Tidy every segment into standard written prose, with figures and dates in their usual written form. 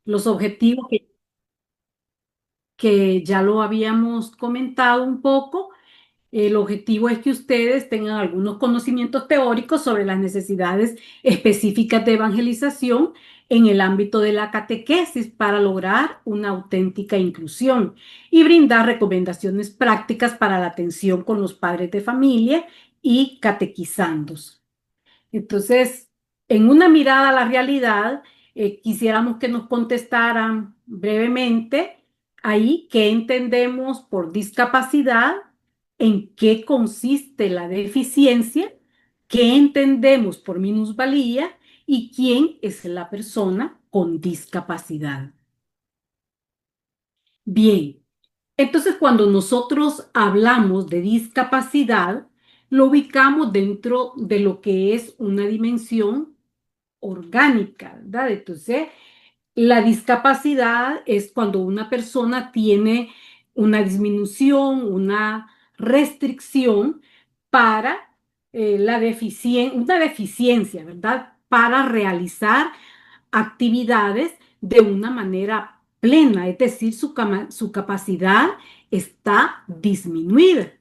Los objetivos que ya lo habíamos comentado un poco. El objetivo es que ustedes tengan algunos conocimientos teóricos sobre las necesidades específicas de evangelización en el ámbito de la catequesis para lograr una auténtica inclusión y brindar recomendaciones prácticas para la atención con los padres de familia y catequizandos. Entonces, en una mirada a la realidad, quisiéramos que nos contestaran brevemente ahí qué entendemos por discapacidad, en qué consiste la deficiencia, qué entendemos por minusvalía y quién es la persona con discapacidad. Bien, entonces cuando nosotros hablamos de discapacidad, lo ubicamos dentro de lo que es una dimensión orgánica, ¿verdad? Entonces, la discapacidad es cuando una persona tiene una disminución, una restricción para una deficiencia, ¿verdad? Para realizar actividades de una manera plena, es decir, su capacidad está disminuida.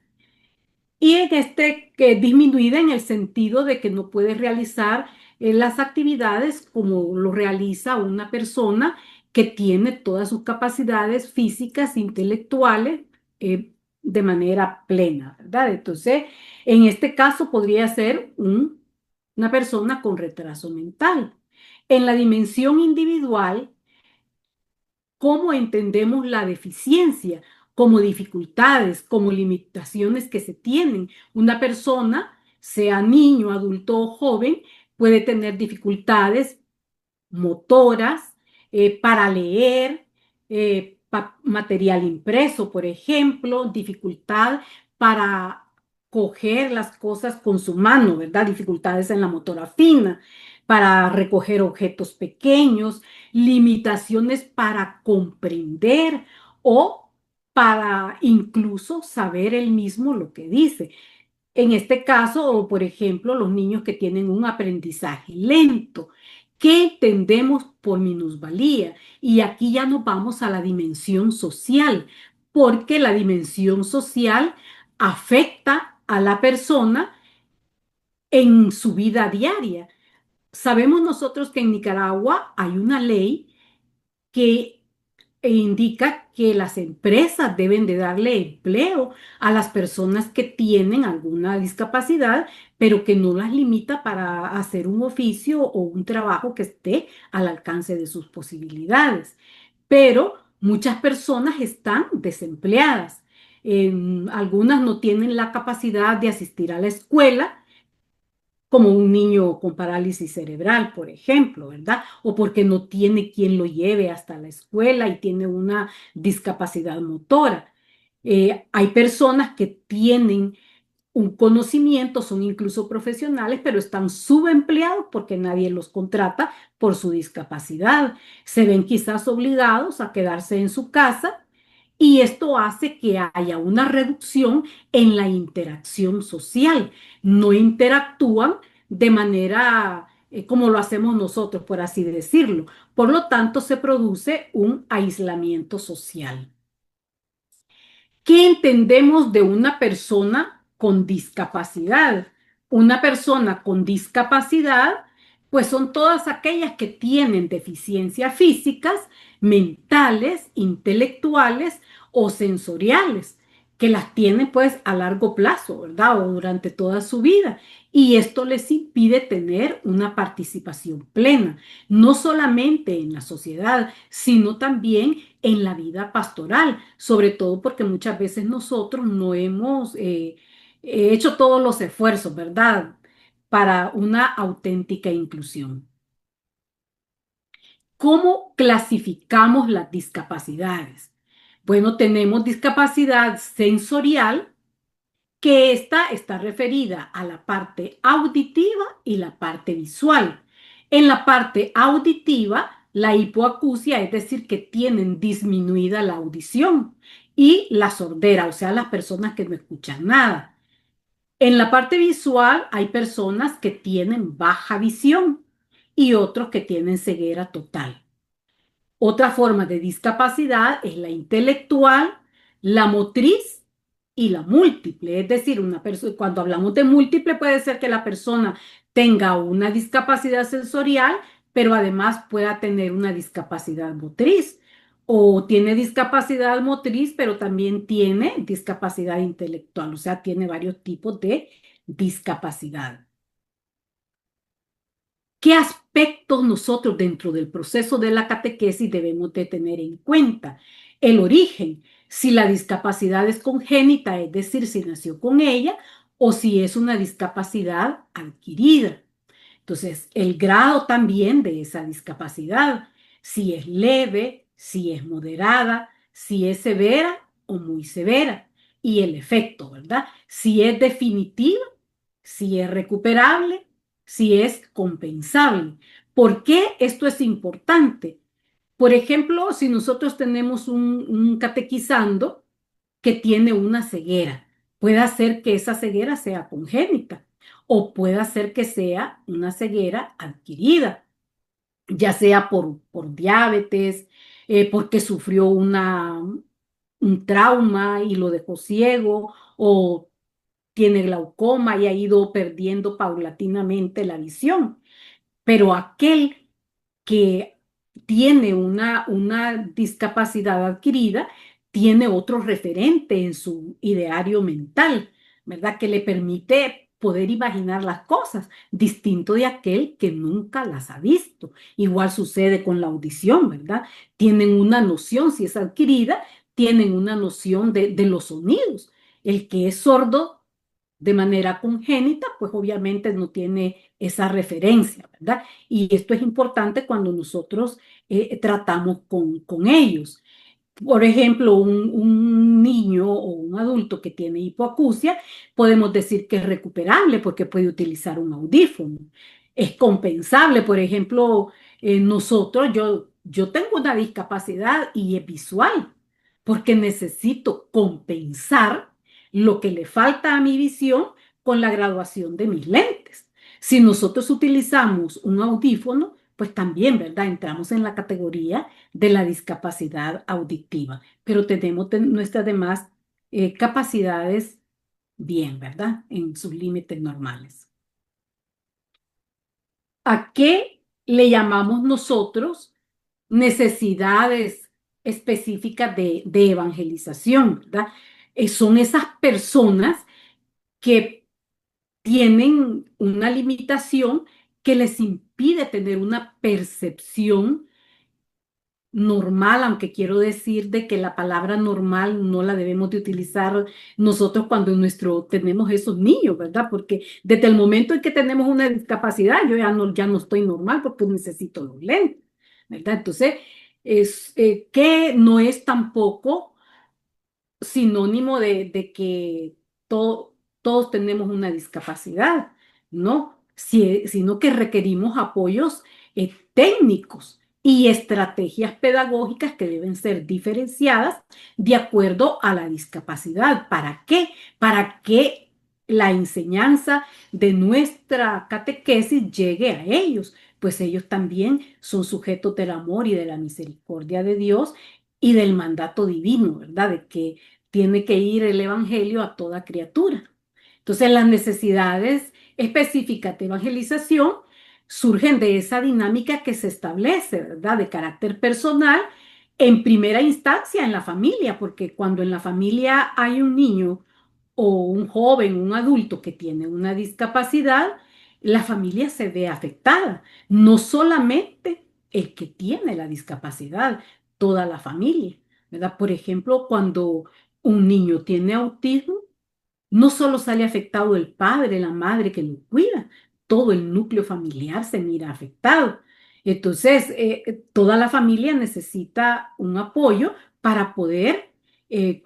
Y en este que disminuida en el sentido de que no puede realizar las actividades como lo realiza una persona que tiene todas sus capacidades físicas, intelectuales, de manera plena, ¿verdad? Entonces, en este caso podría ser una persona con retraso mental. En la dimensión individual, cómo entendemos la deficiencia, como dificultades, como limitaciones que se tienen. Una persona, sea niño, adulto o joven, puede tener dificultades motoras para leer, material impreso, por ejemplo, dificultad para coger las cosas con su mano, ¿verdad? Dificultades en la motora fina, para recoger objetos pequeños, limitaciones para comprender o para incluso saber él mismo lo que dice. En este caso, o por ejemplo, los niños que tienen un aprendizaje lento. ¿Qué entendemos por minusvalía? Y aquí ya nos vamos a la dimensión social, porque la dimensión social afecta a la persona en su vida diaria. Sabemos nosotros que en Nicaragua hay una ley que indica que las empresas deben de darle empleo a las personas que tienen alguna discapacidad, pero que no las limita para hacer un oficio o un trabajo que esté al alcance de sus posibilidades. Pero muchas personas están desempleadas. Algunas no tienen la capacidad de asistir a la escuela como un niño con parálisis cerebral, por ejemplo, ¿verdad? O porque no tiene quien lo lleve hasta la escuela y tiene una discapacidad motora. Hay personas que tienen un conocimiento, son incluso profesionales, pero están subempleados porque nadie los contrata por su discapacidad. Se ven quizás obligados a quedarse en su casa y esto hace que haya una reducción en la interacción social. No interactúan de manera como lo hacemos nosotros, por así decirlo. Por lo tanto, se produce un aislamiento social. ¿Qué entendemos de una persona con discapacidad? Una persona con discapacidad, pues son todas aquellas que tienen deficiencias físicas, mentales, intelectuales o sensoriales, que las tienen pues a largo plazo, ¿verdad? O durante toda su vida. Y esto les impide tener una participación plena, no solamente en la sociedad, sino también en la vida pastoral, sobre todo porque muchas veces nosotros no hemos hecho todos los esfuerzos, ¿verdad? Para una auténtica inclusión. ¿Cómo clasificamos las discapacidades? Bueno, tenemos discapacidad sensorial, que esta está referida a la parte auditiva y la parte visual. En la parte auditiva, la hipoacusia, es decir, que tienen disminuida la audición, y la sordera, o sea, las personas que no escuchan nada. En la parte visual hay personas que tienen baja visión y otros que tienen ceguera total. Otra forma de discapacidad es la intelectual, la motriz y la múltiple. Es decir, cuando hablamos de múltiple puede ser que la persona tenga una discapacidad sensorial, pero además pueda tener una discapacidad motriz. O tiene discapacidad motriz, pero también tiene discapacidad intelectual. O sea, tiene varios tipos de discapacidad. ¿Qué aspectos nosotros dentro del proceso de la catequesis debemos de tener en cuenta? El origen, si la discapacidad es congénita, es decir, si nació con ella, o si es una discapacidad adquirida. Entonces, el grado también de esa discapacidad, si es leve, si es moderada, si es severa o muy severa. Y el efecto, ¿verdad? Si es definitiva, si es recuperable, si es compensable. ¿Por qué esto es importante? Por ejemplo, si nosotros tenemos un catequizando que tiene una ceguera, puede ser que esa ceguera sea congénita o puede ser que sea una ceguera adquirida, ya sea por diabetes, porque sufrió un trauma y lo dejó ciego, o tiene glaucoma y ha ido perdiendo paulatinamente la visión. Pero aquel que tiene una discapacidad adquirida tiene otro referente en su ideario mental, ¿verdad? Que le permite poder imaginar las cosas, distinto de aquel que nunca las ha visto. Igual sucede con la audición, ¿verdad? Tienen una noción, si es adquirida, tienen una noción de los sonidos. El que es sordo de manera congénita, pues obviamente no tiene esa referencia, ¿verdad? Y esto es importante cuando nosotros tratamos con ellos. Por ejemplo, un niño o un adulto que tiene hipoacusia, podemos decir que es recuperable porque puede utilizar un audífono. Es compensable, por ejemplo, yo tengo una discapacidad y es visual, porque necesito compensar lo que le falta a mi visión con la graduación de mis lentes. Si nosotros utilizamos un audífono, pues también, ¿verdad? Entramos en la categoría de la discapacidad auditiva, pero tenemos nuestras demás capacidades bien, ¿verdad? En sus límites normales. ¿A qué le llamamos nosotros necesidades específicas de evangelización, ¿verdad? Son esas personas que tienen una limitación que les impide tener una percepción normal, aunque quiero decir de que la palabra normal no la debemos de utilizar nosotros cuando tenemos esos niños, ¿verdad? Porque desde el momento en que tenemos una discapacidad, yo ya no estoy normal porque necesito los lentes, ¿verdad? Entonces, que no es tampoco sinónimo de que todos tenemos una discapacidad, ¿no? Sino que requerimos apoyos técnicos y estrategias pedagógicas que deben ser diferenciadas de acuerdo a la discapacidad. ¿Para qué? Para que la enseñanza de nuestra catequesis llegue a ellos, pues ellos también son sujetos del amor y de la misericordia de Dios y del mandato divino, ¿verdad? De que tiene que ir el evangelio a toda criatura. Entonces, las necesidades específicas de evangelización surgen de esa dinámica que se establece, ¿verdad? De carácter personal, en primera instancia en la familia, porque cuando en la familia hay un niño o un joven, un adulto que tiene una discapacidad, la familia se ve afectada, no solamente el que tiene la discapacidad, toda la familia, ¿verdad? Por ejemplo, cuando un niño tiene autismo, no solo sale afectado el padre, la madre que lo cuida, todo el núcleo familiar se mira afectado. Entonces, toda la familia necesita un apoyo para poder eh,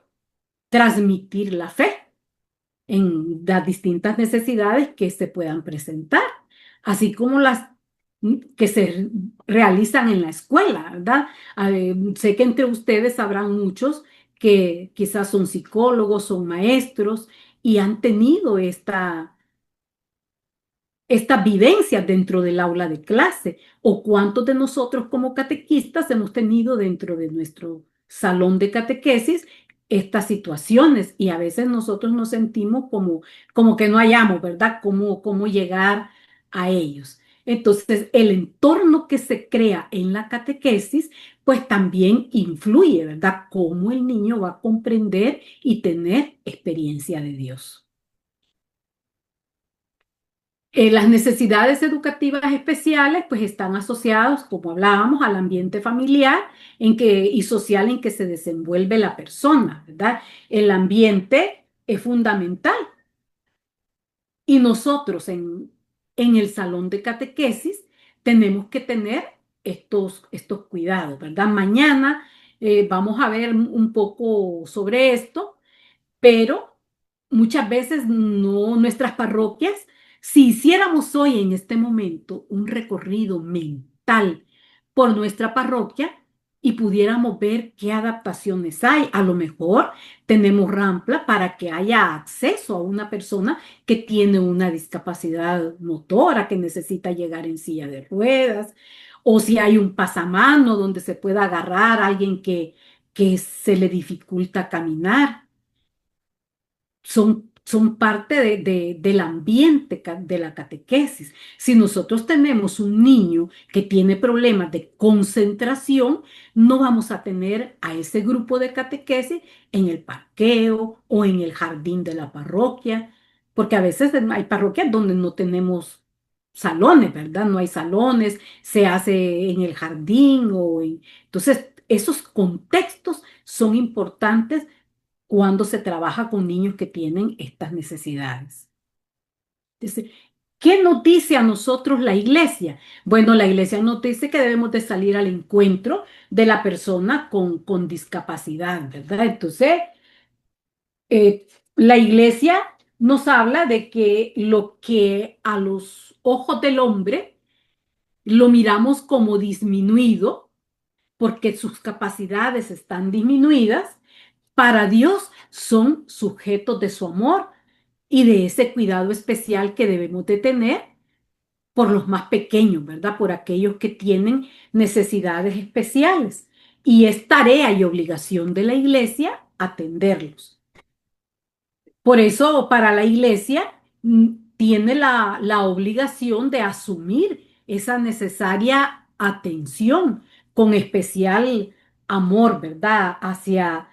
transmitir la fe en las distintas necesidades que se puedan presentar, así como las que se realizan en la escuela, ¿verdad? Sé que entre ustedes habrán muchos que quizás son psicólogos, son maestros y han tenido estas vivencias dentro del aula de clase o cuántos de nosotros como catequistas hemos tenido dentro de nuestro salón de catequesis estas situaciones y a veces nosotros nos sentimos como que no hayamos, ¿verdad? Cómo llegar a ellos. Entonces, el entorno que se crea en la catequesis, pues también influye, ¿verdad? Cómo el niño va a comprender y tener experiencia de Dios. Las necesidades educativas especiales pues están asociados, como hablábamos, al ambiente familiar y social en que se desenvuelve la persona, ¿verdad? El ambiente es fundamental y nosotros en el salón de catequesis tenemos que tener estos cuidados, ¿verdad? Mañana vamos a ver un poco sobre esto, pero muchas veces no nuestras parroquias, si hiciéramos hoy en este momento un recorrido mental por nuestra parroquia y pudiéramos ver qué adaptaciones hay, a lo mejor tenemos rampla para que haya acceso a una persona que tiene una discapacidad motora, que necesita llegar en silla de ruedas, o si hay un pasamano donde se pueda agarrar a alguien que se le dificulta caminar son parte del ambiente de la catequesis. Si nosotros tenemos un niño que tiene problemas de concentración, no vamos a tener a ese grupo de catequesis en el parqueo o en el jardín de la parroquia, porque a veces hay parroquias donde no tenemos salones, ¿verdad? No hay salones, se hace en el jardín Entonces, esos contextos son importantes cuando se trabaja con niños que tienen estas necesidades. Entonces, ¿qué nos dice a nosotros la iglesia? Bueno, la iglesia nos dice que debemos de salir al encuentro de la persona con discapacidad, ¿verdad? Entonces, eh, la iglesia nos habla de que lo que a los ojos del hombre lo miramos como disminuido, porque sus capacidades están disminuidas, para Dios son sujetos de su amor y de ese cuidado especial que debemos de tener por los más pequeños, ¿verdad? Por aquellos que tienen necesidades especiales. Y es tarea y obligación de la iglesia atenderlos. Por eso, para la iglesia, tiene la obligación de asumir esa necesaria atención con especial amor, ¿verdad? Hacia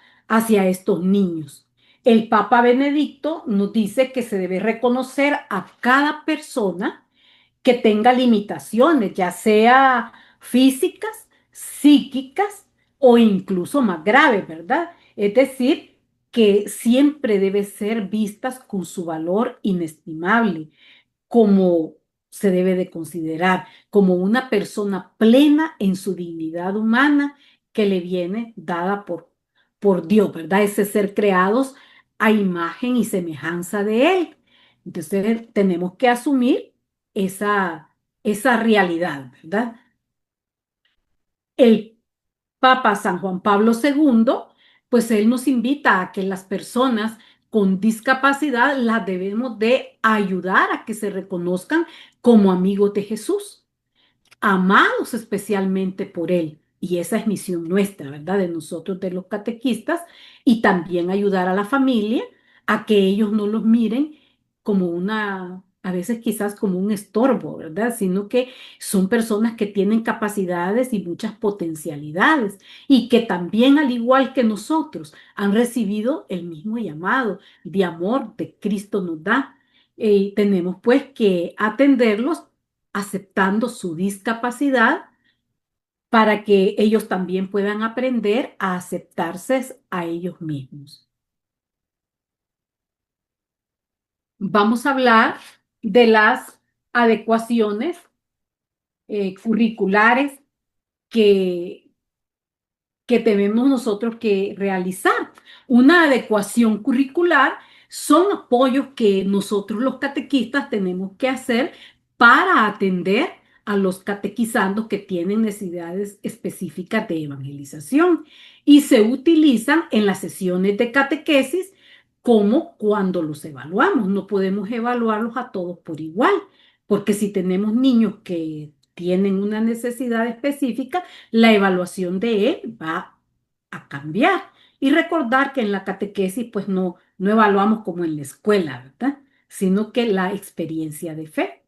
estos niños. El Papa Benedicto nos dice que se debe reconocer a cada persona que tenga limitaciones, ya sea físicas, psíquicas o incluso más graves, ¿verdad? Es decir, que siempre debe ser vistas con su valor inestimable, como se debe de considerar, como una persona plena en su dignidad humana que le viene dada por Dios, ¿verdad? Ese ser creados a imagen y semejanza de Él. Entonces tenemos que asumir esa realidad, ¿verdad? El Papa San Juan Pablo II, pues él nos invita a que las personas con discapacidad las debemos de ayudar a que se reconozcan como amigos de Jesús, amados especialmente por Él. Y esa es misión nuestra, ¿verdad? De nosotros, de los catequistas, y también ayudar a la familia a que ellos no los miren como a veces quizás como un estorbo, ¿verdad? Sino que son personas que tienen capacidades y muchas potencialidades y que también, al igual que nosotros, han recibido el mismo llamado de amor de Cristo nos da. Tenemos pues que atenderlos aceptando su discapacidad para que ellos también puedan aprender a aceptarse a ellos mismos. Vamos a hablar de las adecuaciones curriculares que, que tenemos nosotros que realizar. Una adecuación curricular son apoyos que nosotros los catequistas tenemos que hacer para atender a los catequizandos que tienen necesidades específicas de evangelización y se utilizan en las sesiones de catequesis como cuando los evaluamos. No podemos evaluarlos a todos por igual, porque si tenemos niños que tienen una necesidad específica, la evaluación de él va a cambiar. Y recordar que en la catequesis, pues no evaluamos como en la escuela, ¿verdad? Sino que la experiencia de fe.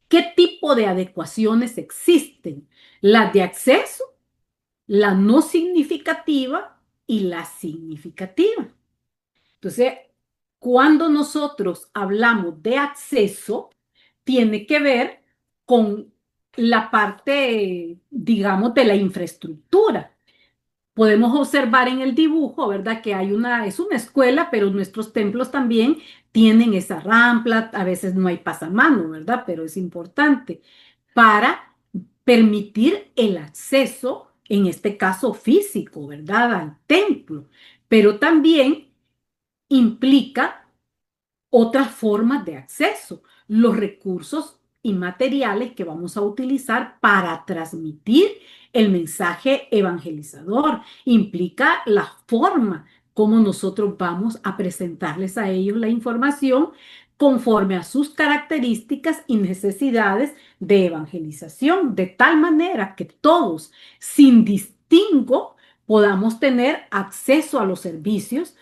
¿Qué tipo de adecuaciones existen? Las de acceso, la no significativa y la significativa. Entonces, cuando nosotros hablamos de acceso, tiene que ver con la parte, digamos, de la infraestructura. Podemos observar en el dibujo, ¿verdad? Que es una escuela, pero nuestros templos también tienen esa rampa, a veces no hay pasamano, ¿verdad? Pero es importante para permitir el acceso, en este caso físico, ¿verdad? Al templo, pero también implica otras formas de acceso, los recursos y materiales que vamos a utilizar para transmitir el mensaje evangelizador. Implica la forma como nosotros vamos a presentarles a ellos la información conforme a sus características y necesidades de evangelización, de tal manera que todos, sin distingo, podamos tener acceso a los servicios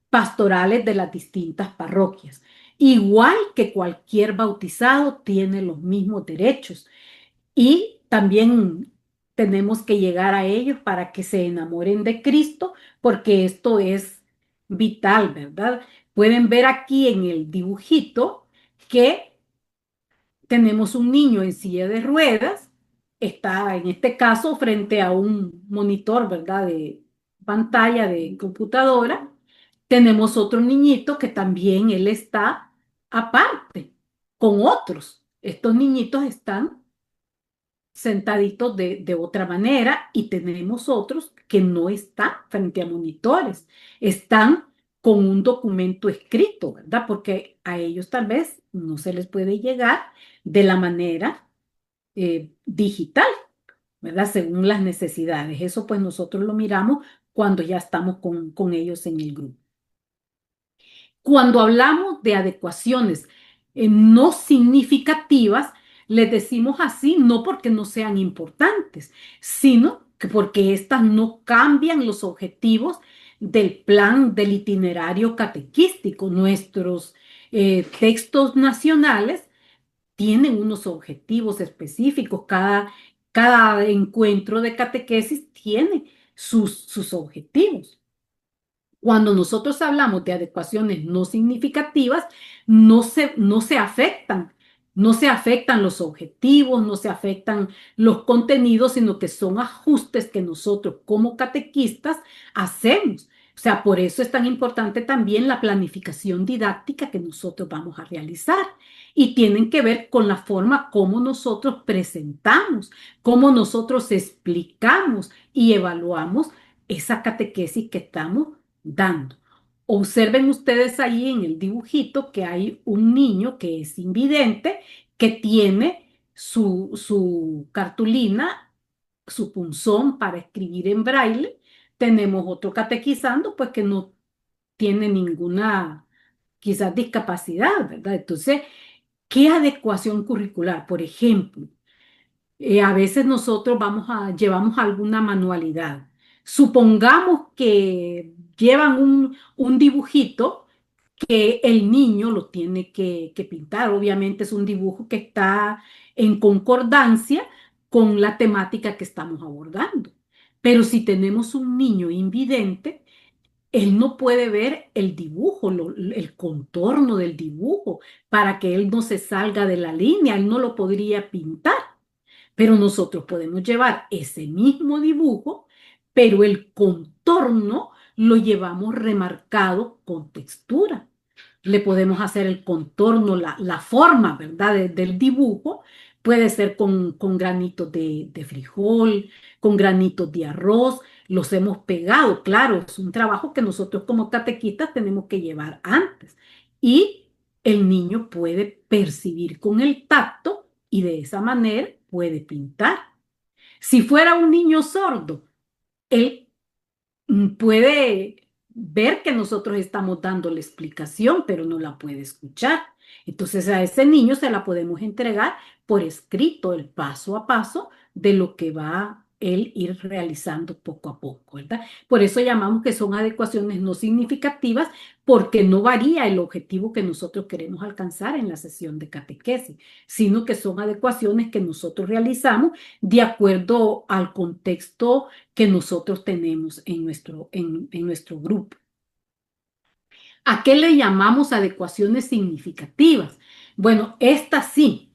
pastorales de las distintas parroquias. Igual que cualquier bautizado tiene los mismos derechos y también tenemos que llegar a ellos para que se enamoren de Cristo, porque esto es vital, ¿verdad? Pueden ver aquí en el dibujito que tenemos un niño en silla de ruedas, está en este caso frente a un monitor, ¿verdad? De pantalla de computadora. Tenemos otro niñito que también él está aparte, con otros. Estos niñitos están sentaditos de otra manera y tenemos otros que no están frente a monitores, están con un documento escrito, ¿verdad? Porque a ellos tal vez no se les puede llegar de la manera digital, ¿verdad? Según las necesidades. Eso pues nosotros lo miramos cuando ya estamos con ellos en el grupo. Cuando hablamos de adecuaciones no significativas, les decimos así no porque no sean importantes, sino que porque éstas no cambian los objetivos del plan del itinerario catequístico. Nuestros textos nacionales tienen unos objetivos específicos. Cada encuentro de catequesis tiene sus objetivos. Cuando nosotros hablamos de adecuaciones no significativas, no se afectan, no se afectan los objetivos, no se afectan los contenidos, sino que son ajustes que nosotros como catequistas hacemos. O sea, por eso es tan importante también la planificación didáctica que nosotros vamos a realizar y tienen que ver con la forma como nosotros presentamos, cómo nosotros explicamos y evaluamos esa catequesis que estamos dando. Observen ustedes ahí en el dibujito que hay un niño que es invidente, que tiene su cartulina, su punzón para escribir en braille. Tenemos otro catequizando, pues que no tiene ninguna, quizás, discapacidad, ¿verdad? Entonces, ¿qué adecuación curricular? Por ejemplo, a veces nosotros llevamos alguna manualidad. Supongamos que llevan un dibujito que el niño lo tiene que pintar. Obviamente es un dibujo que está en concordancia con la temática que estamos abordando. Pero si tenemos un niño invidente, él no puede ver el dibujo, el contorno del dibujo, para que él no se salga de la línea, él no lo podría pintar. Pero nosotros podemos llevar ese mismo dibujo, pero el contorno lo llevamos remarcado con textura. Le podemos hacer el contorno, la forma, ¿verdad? Del dibujo. Puede ser con granitos de frijol, con granitos de arroz. Los hemos pegado, claro, es un trabajo que nosotros como catequistas tenemos que llevar antes. Y el niño puede percibir con el tacto y de esa manera puede pintar. Si fuera un niño sordo, él puede ver que nosotros estamos dando la explicación, pero no la puede escuchar. Entonces a ese niño se la podemos entregar por escrito, el paso a paso de lo que va él ir realizando poco a poco, ¿verdad? Por eso llamamos que son adecuaciones no significativas, porque no varía el objetivo que nosotros queremos alcanzar en la sesión de catequesis, sino que son adecuaciones que nosotros realizamos de acuerdo al contexto que nosotros tenemos en nuestro grupo. ¿A qué le llamamos adecuaciones significativas? Bueno, estas sí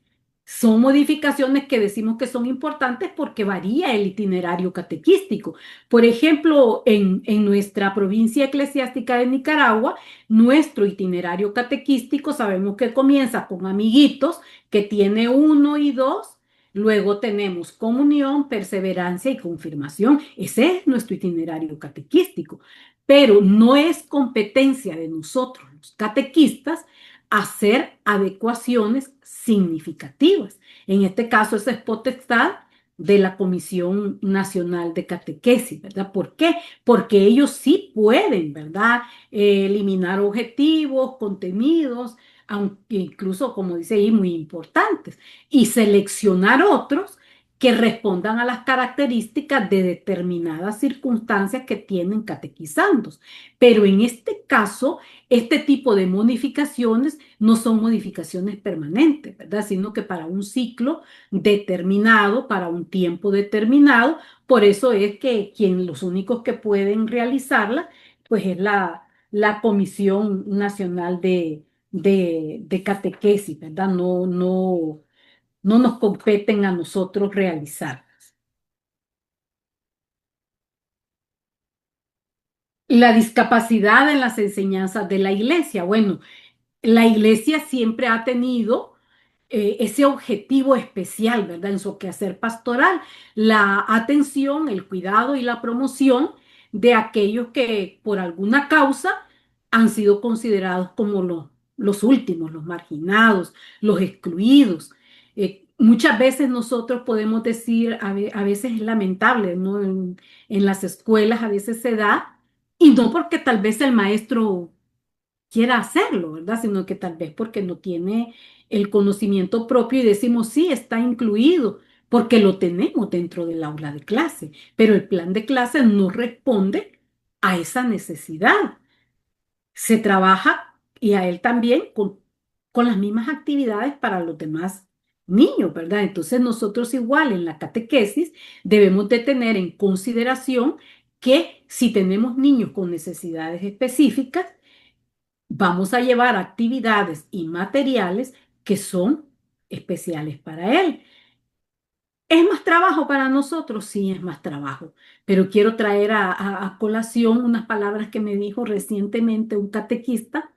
son modificaciones que decimos que son importantes porque varía el itinerario catequístico. Por ejemplo, en nuestra provincia eclesiástica de Nicaragua, nuestro itinerario catequístico sabemos que comienza con amiguitos, que tiene 1 y 2. Luego tenemos comunión, perseverancia y confirmación. Ese es nuestro itinerario catequístico, pero no es competencia de nosotros, los catequistas, hacer adecuaciones significativas. En este caso, esa es potestad de la Comisión Nacional de Catequesis, ¿verdad? ¿Por qué? Porque ellos sí pueden, ¿verdad? Eliminar objetivos, contenidos, aunque incluso, como dice ahí, muy importantes, y seleccionar otros que respondan a las características de determinadas circunstancias que tienen catequizandos. Pero en este caso, este tipo de modificaciones no son modificaciones permanentes, ¿verdad? Sino que para un ciclo determinado, para un tiempo determinado. Por eso es que los únicos que pueden realizarla, pues es la Comisión Nacional de Catequesis, ¿verdad? No nos competen a nosotros realizar. La discapacidad en las enseñanzas de la iglesia. Bueno, la iglesia siempre ha tenido ese objetivo especial, ¿verdad? En su quehacer pastoral, la atención, el cuidado y la promoción de aquellos que por alguna causa han sido considerados como los últimos, los marginados, los excluidos. Muchas veces nosotros podemos decir, a veces es lamentable, ¿no? En las escuelas a veces se da, y no porque tal vez el maestro quiera hacerlo, ¿verdad? Sino que tal vez porque no tiene el conocimiento propio y decimos, sí, está incluido, porque lo tenemos dentro del aula de clase, pero el plan de clase no responde a esa necesidad. Se trabaja y a él también con las mismas actividades para los demás niños, ¿verdad? Entonces nosotros igual en la catequesis debemos de tener en consideración que si tenemos niños con necesidades específicas, vamos a llevar actividades y materiales que son especiales para él. ¿Es más trabajo para nosotros? Sí, es más trabajo, pero quiero traer a colación unas palabras que me dijo recientemente un catequista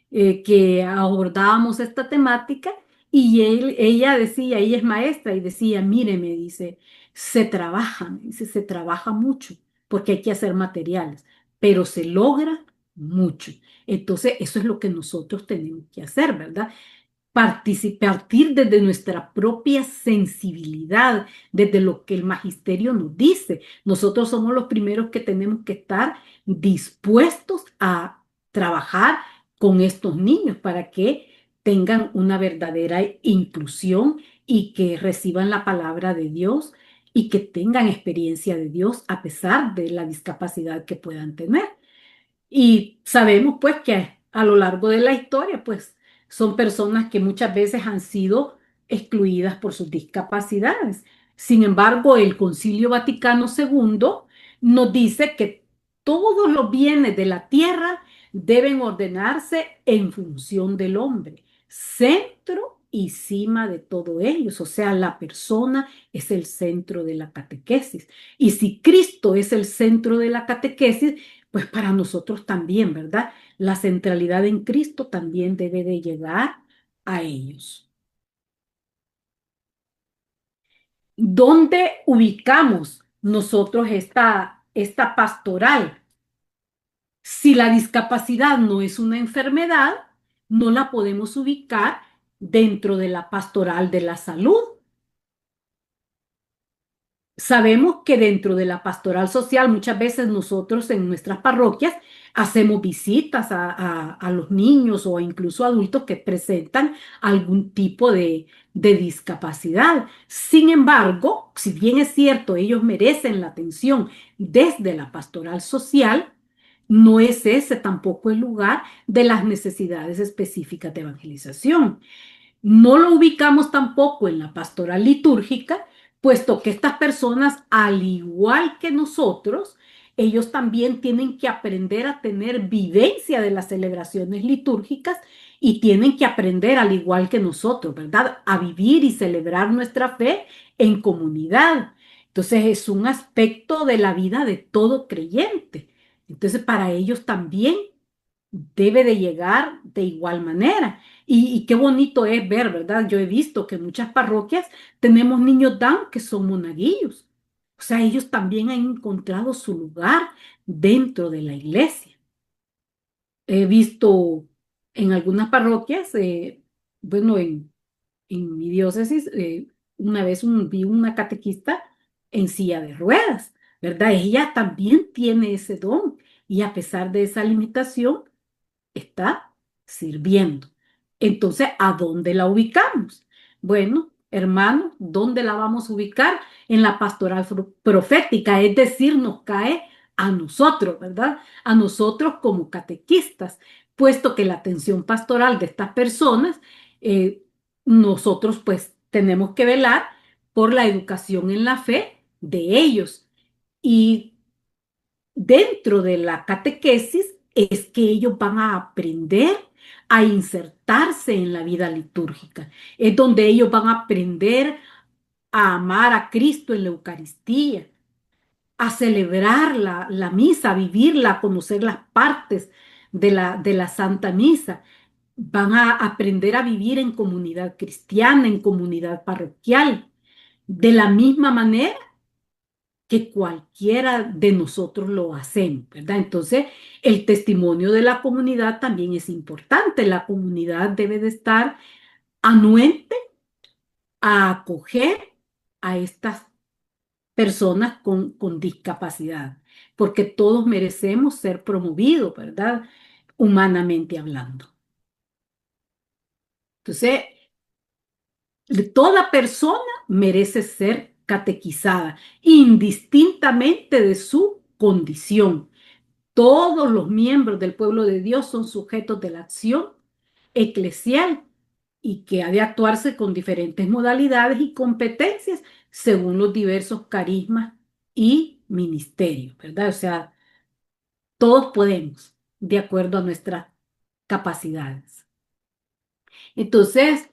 que abordábamos esta temática y ella decía, ella es maestra y decía, mire, me dice, se trabaja mucho porque hay que hacer materiales, pero se logra mucho. Entonces, eso es lo que nosotros tenemos que hacer, ¿verdad? Partir desde nuestra propia sensibilidad, desde lo que el magisterio nos dice. Nosotros somos los primeros que tenemos que estar dispuestos a trabajar con estos niños para que tengan una verdadera inclusión y que reciban la palabra de Dios y que tengan experiencia de Dios a pesar de la discapacidad que puedan tener. Y sabemos pues que a lo largo de la historia pues son personas que muchas veces han sido excluidas por sus discapacidades. Sin embargo, el Concilio Vaticano II nos dice que todos los bienes de la tierra deben ordenarse en función del hombre, centro y cima de todo ellos. O sea, la persona es el centro de la catequesis. Y si Cristo es el centro de la catequesis, pues para nosotros también, ¿verdad? La centralidad en Cristo también debe de llegar a ellos. ¿Dónde ubicamos nosotros esta pastoral? Si la discapacidad no es una enfermedad, no la podemos ubicar dentro de la pastoral de la salud. Sabemos que dentro de la pastoral social muchas veces nosotros en nuestras parroquias hacemos visitas a los niños o incluso adultos que presentan algún tipo de discapacidad. Sin embargo, si bien es cierto, ellos merecen la atención desde la pastoral social, no es ese tampoco el lugar de las necesidades específicas de evangelización. No lo ubicamos tampoco en la pastoral litúrgica, puesto que estas personas, al igual que nosotros, ellos también tienen que aprender a tener vivencia de las celebraciones litúrgicas y tienen que aprender, al igual que nosotros, ¿verdad? A vivir y celebrar nuestra fe en comunidad. Entonces es un aspecto de la vida de todo creyente. Entonces para ellos también debe de llegar de igual manera. Y qué bonito es ver, ¿verdad? Yo he visto que en muchas parroquias tenemos niños Down que son monaguillos. O sea, ellos también han encontrado su lugar dentro de la iglesia. He visto en algunas parroquias, bueno, en mi diócesis, una vez vi una catequista en silla de ruedas, ¿verdad? Ella también tiene ese don y a pesar de esa limitación, está sirviendo. Entonces, ¿a dónde la ubicamos? Bueno, hermano, ¿dónde la vamos a ubicar? En la pastoral profética, es decir, nos cae a nosotros, ¿verdad? A nosotros como catequistas, puesto que la atención pastoral de estas personas, eh, nosotros pues tenemos que velar por la educación en la fe de ellos. Y dentro de la catequesis es que ellos van a aprender a insertarse en la vida litúrgica. Es donde ellos van a aprender a amar a Cristo en la Eucaristía, a celebrar la misa, a vivirla, a conocer las partes de la Santa Misa. Van a aprender a vivir en comunidad cristiana, en comunidad parroquial. De la misma manera que cualquiera de nosotros lo hacemos, ¿verdad? Entonces, el testimonio de la comunidad también es importante. La comunidad debe de estar anuente a acoger a estas personas con discapacidad, porque todos merecemos ser promovidos, ¿verdad? Humanamente hablando. Entonces, toda persona merece ser catequizada, indistintamente de su condición. Todos los miembros del pueblo de Dios son sujetos de la acción eclesial y que ha de actuarse con diferentes modalidades y competencias según los diversos carismas y ministerios, ¿verdad? O sea, todos podemos, de acuerdo a nuestras capacidades. Entonces,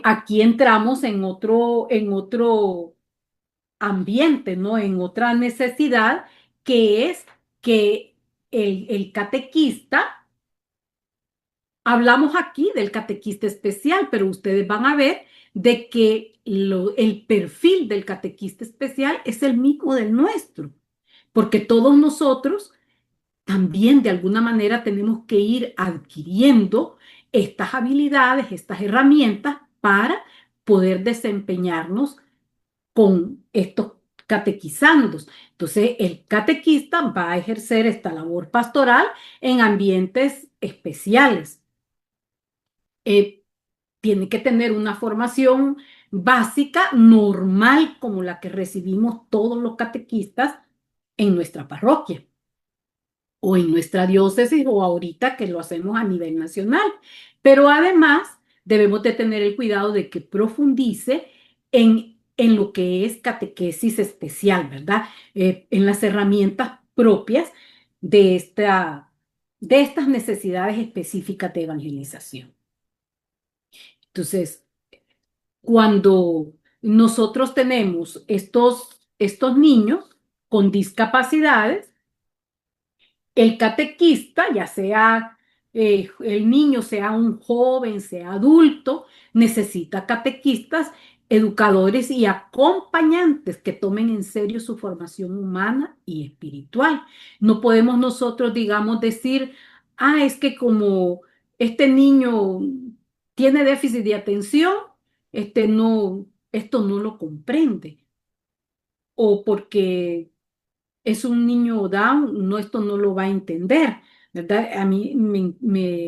aquí entramos en otro ambiente, ¿no? En otra necesidad que es que el catequista. Hablamos aquí del catequista especial, pero ustedes van a ver de que el perfil del catequista especial es el mismo del nuestro, porque todos nosotros también de alguna manera tenemos que ir adquiriendo estas habilidades, estas herramientas para poder desempeñarnos con estos catequizandos. Entonces, el catequista va a ejercer esta labor pastoral en ambientes especiales. eh, Tiene que tener una formación básica normal como la que recibimos todos los catequistas en nuestra parroquia o en nuestra diócesis o ahorita que lo hacemos a nivel nacional. Pero además debemos de tener el cuidado de que profundice en lo que es catequesis especial, ¿verdad? En las herramientas propias de de estas necesidades específicas de evangelización. Entonces, cuando nosotros tenemos estos niños con discapacidades, el catequista, ya sea el niño, sea un joven, sea adulto, necesita catequistas, educadores y acompañantes que tomen en serio su formación humana y espiritual. No podemos nosotros, digamos, decir, es que como este niño tiene déficit de atención, esto no lo comprende. o porque es un niño Down, no, esto no lo va a entender, ¿verdad? A mí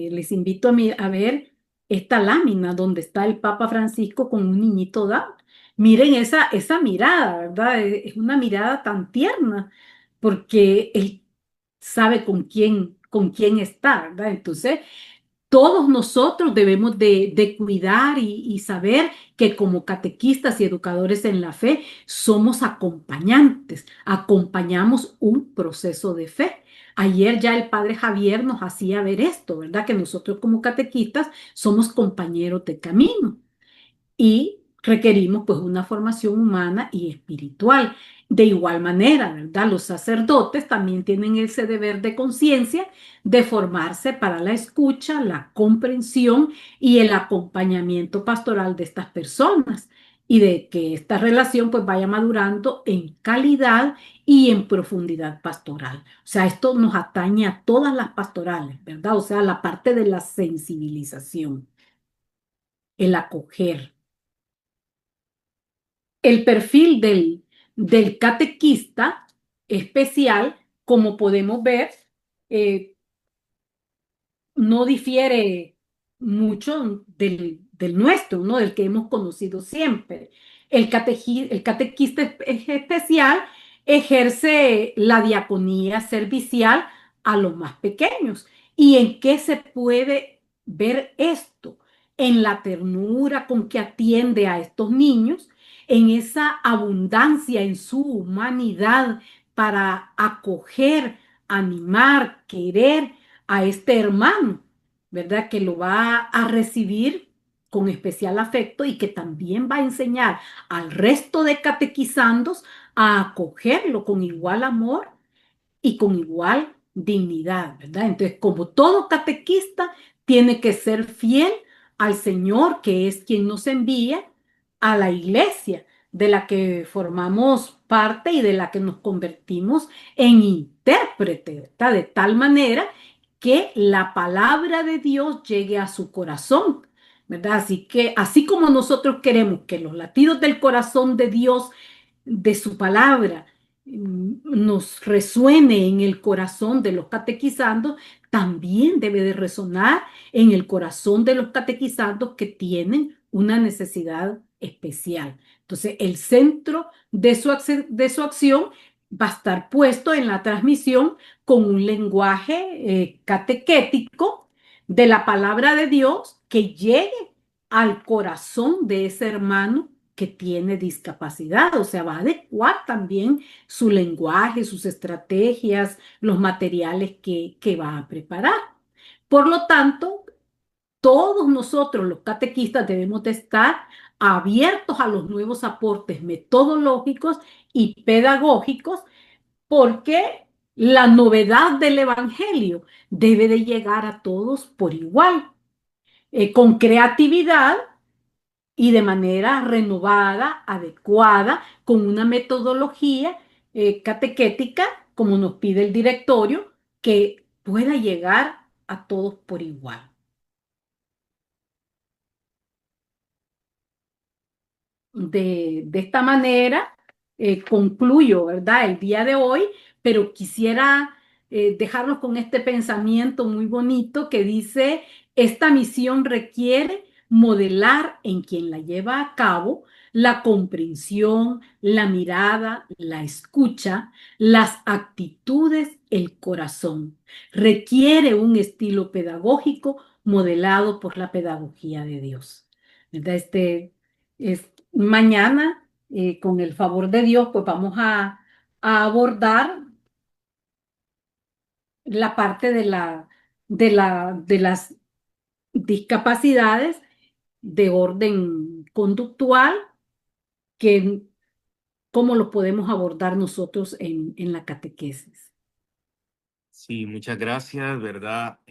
les invito a ver esta lámina donde está el Papa Francisco con un niñito Down. Miren esa mirada, ¿verdad? Es una mirada tan tierna, porque él sabe con quién está, ¿verdad? Entonces, todos nosotros debemos de cuidar y saber que como catequistas y educadores en la fe somos acompañantes, acompañamos un proceso de fe. Ayer ya el padre Javier nos hacía ver esto, ¿verdad? Que nosotros como catequistas somos compañeros de camino y requerimos pues una formación humana y espiritual. De igual manera, ¿verdad? Los sacerdotes también tienen ese deber de conciencia de formarse para la escucha, la comprensión y el acompañamiento pastoral de estas personas y de que esta relación pues vaya madurando en calidad y en profundidad pastoral. O sea, esto nos atañe a todas las pastorales, ¿verdad? O sea, la parte de la sensibilización, el acoger. El perfil del catequista especial, como podemos ver, eh, no difiere mucho del nuestro, ¿no? Del que hemos conocido siempre. El catequista especial ejerce la diaconía servicial a los más pequeños. ¿Y en qué se puede ver esto? En la ternura con que atiende a estos niños, en esa abundancia en su humanidad para acoger, animar, querer a este hermano, ¿verdad? Que lo va a recibir con especial afecto y que también va a enseñar al resto de catequizandos a acogerlo con igual amor y con igual dignidad, ¿verdad? Entonces, como todo catequista, tiene que ser fiel al Señor, que es quien nos envía a la iglesia de la que formamos parte y de la que nos convertimos en intérprete, ¿verdad? De tal manera que la palabra de Dios llegue a su corazón, ¿verdad? Así que, así como nosotros queremos que los latidos del corazón de Dios, de su palabra, nos resuene en el corazón de los catequizandos, también debe de resonar en el corazón de los catequizandos que tienen una necesidad especial. Entonces, el centro de su acción va a estar puesto en la transmisión con un lenguaje catequético de la palabra de Dios que llegue al corazón de ese hermano que tiene discapacidad, o sea, va a adecuar también su lenguaje, sus estrategias, los materiales que va a preparar. Por lo tanto, todos nosotros los catequistas debemos de estar abiertos a los nuevos aportes metodológicos y pedagógicos porque la novedad del Evangelio debe de llegar a todos por igual, con creatividad y de manera renovada, adecuada, con una metodología catequética, como nos pide el directorio, que pueda llegar a todos por igual. De esta manera concluyo, ¿verdad? El día de hoy, pero quisiera dejarlos con este pensamiento muy bonito que dice, esta misión requiere modelar en quien la lleva a cabo la comprensión, la mirada, la escucha, las actitudes, el corazón. Requiere un estilo pedagógico modelado por la pedagogía de Dios. ¿Verdad? Mañana, con el favor de Dios, pues vamos a abordar la parte de las discapacidades de orden conductual, que cómo lo podemos abordar nosotros en la catequesis. Sí, muchas gracias, ¿verdad?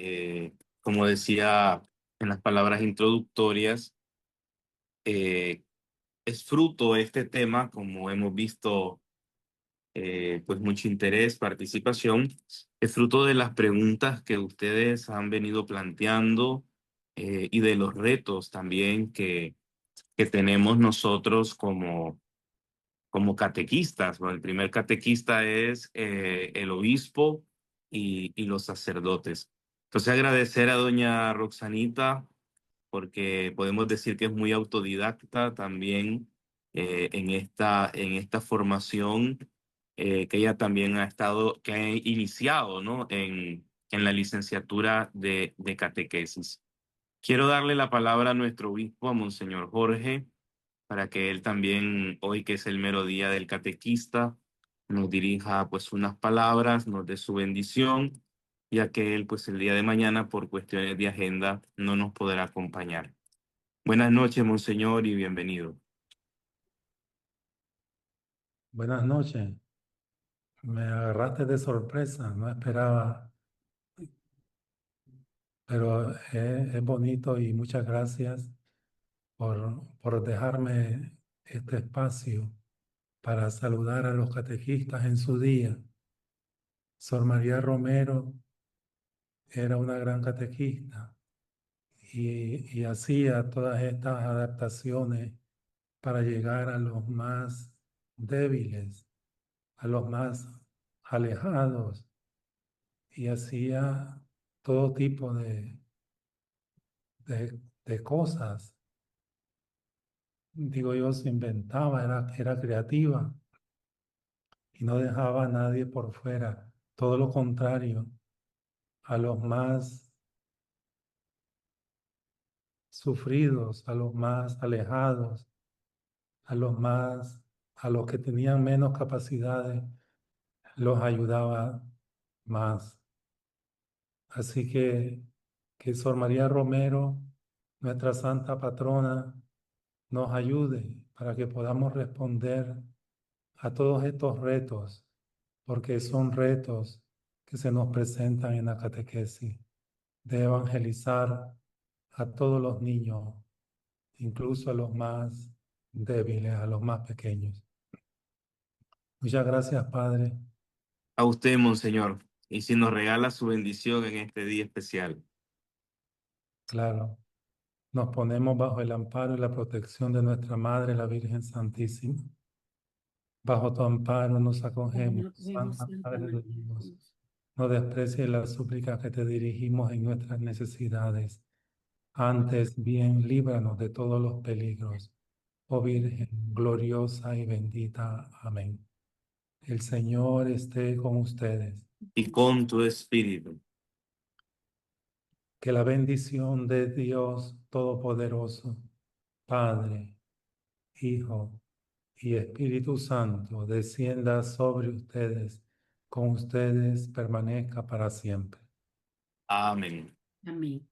Como decía en las palabras introductorias, eh, es fruto de este tema, como hemos visto, pues mucho interés, participación, es fruto de las preguntas que ustedes han venido planteando y de los retos también que tenemos nosotros como catequistas. Bueno, el primer catequista es el obispo y los sacerdotes. Entonces agradecer a doña Roxanita porque podemos decir que es muy autodidacta también en esta formación que ella también ha estado, que ha iniciado, ¿no? En la licenciatura de catequesis. Quiero darle la palabra a nuestro obispo, a Monseñor Jorge, para que él también, hoy que es el mero día del catequista, nos dirija pues unas palabras, nos dé su bendición, ya que él pues el día de mañana por cuestiones de agenda no nos podrá acompañar. Buenas noches, Monseñor, y bienvenido. Buenas noches. Me agarraste de sorpresa, no esperaba, pero es bonito y muchas gracias por dejarme este espacio para saludar a los catequistas en su día. Sor María Romero era una gran catequista y hacía todas estas adaptaciones para llegar a los más débiles, a los más alejados y hacía todo tipo de cosas. Digo yo, se inventaba, era creativa y no dejaba a nadie por fuera. Todo lo contrario, a los más sufridos, a los más alejados, a los que tenían menos capacidades, los ayudaba más. Así que Sor María Romero, nuestra santa patrona, nos ayude para que podamos responder a todos estos retos, porque son retos que se nos presentan en la catequesis, de evangelizar a todos los niños, incluso a los más débiles, a los más pequeños. Muchas gracias, Padre. A usted, Monseñor, y si nos regala su bendición en este día especial. Claro, nos ponemos bajo el amparo y la protección de nuestra Madre, la Virgen Santísima. Bajo tu amparo nos acogemos, Santa Santa Madre de María. Dios. No desprecies las súplicas que te dirigimos en nuestras necesidades. Antes bien, líbranos de todos los peligros. Oh Virgen gloriosa y bendita. Amén. El Señor esté con ustedes. Y con tu espíritu. Que la bendición de Dios Todopoderoso, Padre, Hijo y Espíritu Santo descienda sobre ustedes, con ustedes permanezca para siempre. Amén. Amén.